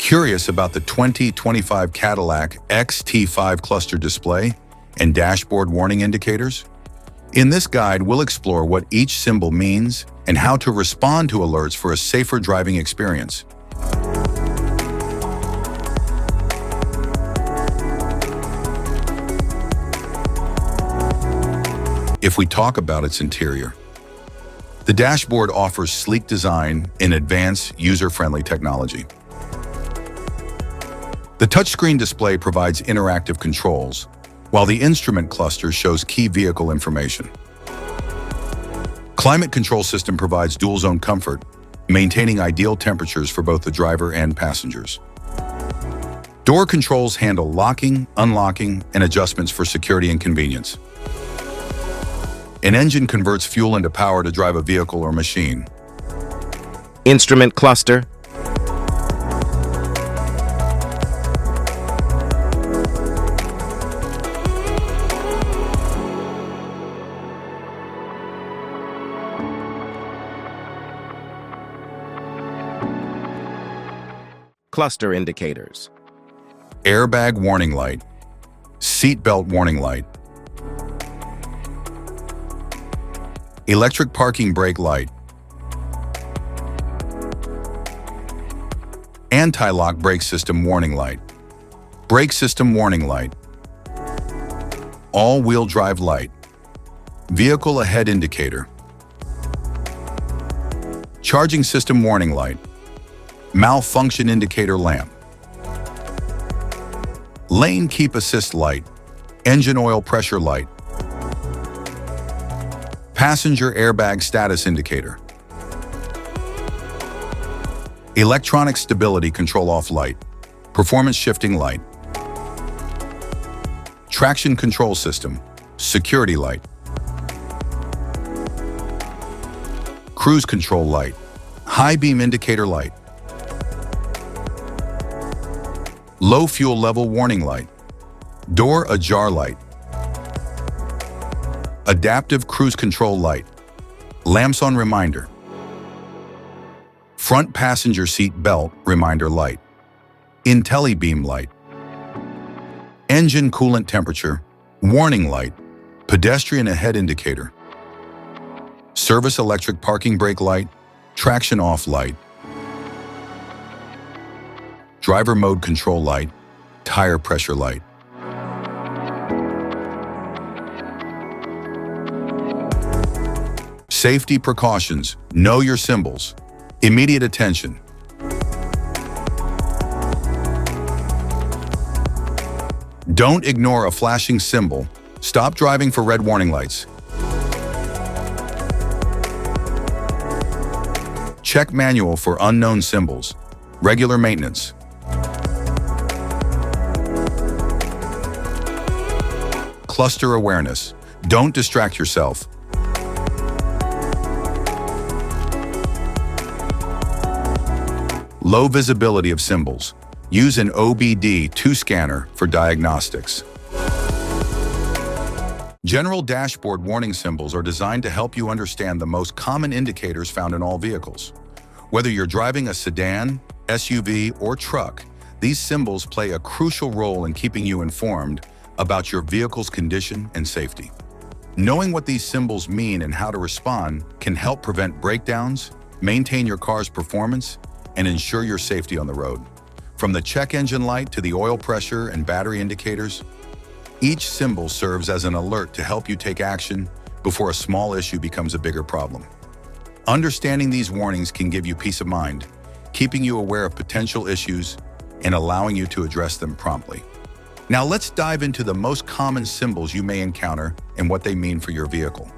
Curious about the 2025 Cadillac XT5 cluster display and dashboard warning indicators? In this guide, we'll explore what each symbol means and how to respond to alerts for a safer driving experience. If we talk about its interior, the dashboard offers sleek design and advanced user-friendly technology. The touchscreen display provides interactive controls, while the instrument cluster shows key vehicle information. Climate control system provides dual-zone comfort, maintaining ideal temperatures for both the driver and passengers. Door controls handle locking, unlocking, and adjustments for security and convenience. An engine converts fuel into power to drive a vehicle or machine. Instrument cluster. Cluster indicators. Airbag warning light, seatbelt warning light, electric parking brake light, anti-lock brake system warning light, brake system warning light, all-wheel drive light, vehicle ahead indicator, charging system warning light, malfunction indicator lamp, lane keep assist light, engine oil pressure light, passenger airbag status indicator, electronic stability control off light, performance shifting light, traction control system, security light, cruise control light, high beam indicator light, low fuel level warning light, door ajar light, adaptive cruise control light, lamps on reminder, front passenger seat belt reminder light, IntelliBeam light, engine coolant temperature, warning light, pedestrian ahead indicator, service electric parking brake light, traction off light, driver mode control light, tire pressure light. Safety precautions, know your symbols, immediate attention. Don't ignore a flashing symbol. Stop driving for red warning lights. Check manual for unknown symbols. Regular maintenance. Cluster awareness. Don't distract yourself. Low visibility of symbols. Use an OBD2 scanner for diagnostics. General dashboard warning symbols are designed to help you understand the most common indicators found in all vehicles. Whether you're driving a sedan, SUV, or truck, these symbols play a crucial role in keeping you informed about your vehicle's condition and safety. Knowing what these symbols mean and how to respond can help prevent breakdowns, maintain your car's performance, and ensure your safety on the road. From the check engine light to the oil pressure and battery indicators, each symbol serves as an alert to help you take action before a small issue becomes a bigger problem. Understanding these warnings can give you peace of mind, keeping you aware of potential issues and allowing you to address them promptly. Now let's dive into the most common symbols you may encounter and what they mean for your vehicle.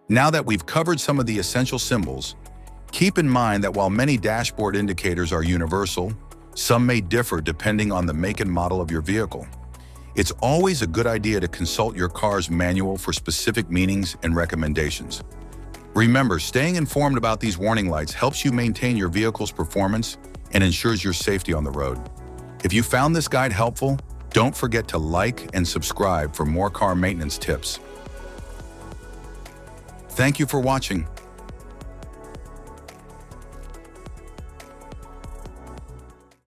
Now that we've covered some of the essential symbols, keep in mind that while many dashboard indicators are universal, some may differ depending on the make and model of your vehicle. It's always a good idea to consult your car's manual for specific meanings and recommendations. Remember, staying informed about these warning lights helps you maintain your vehicle's performance and ensures your safety on the road. If you found this guide helpful, don't forget to like and subscribe for more car maintenance tips. Thank you for watching.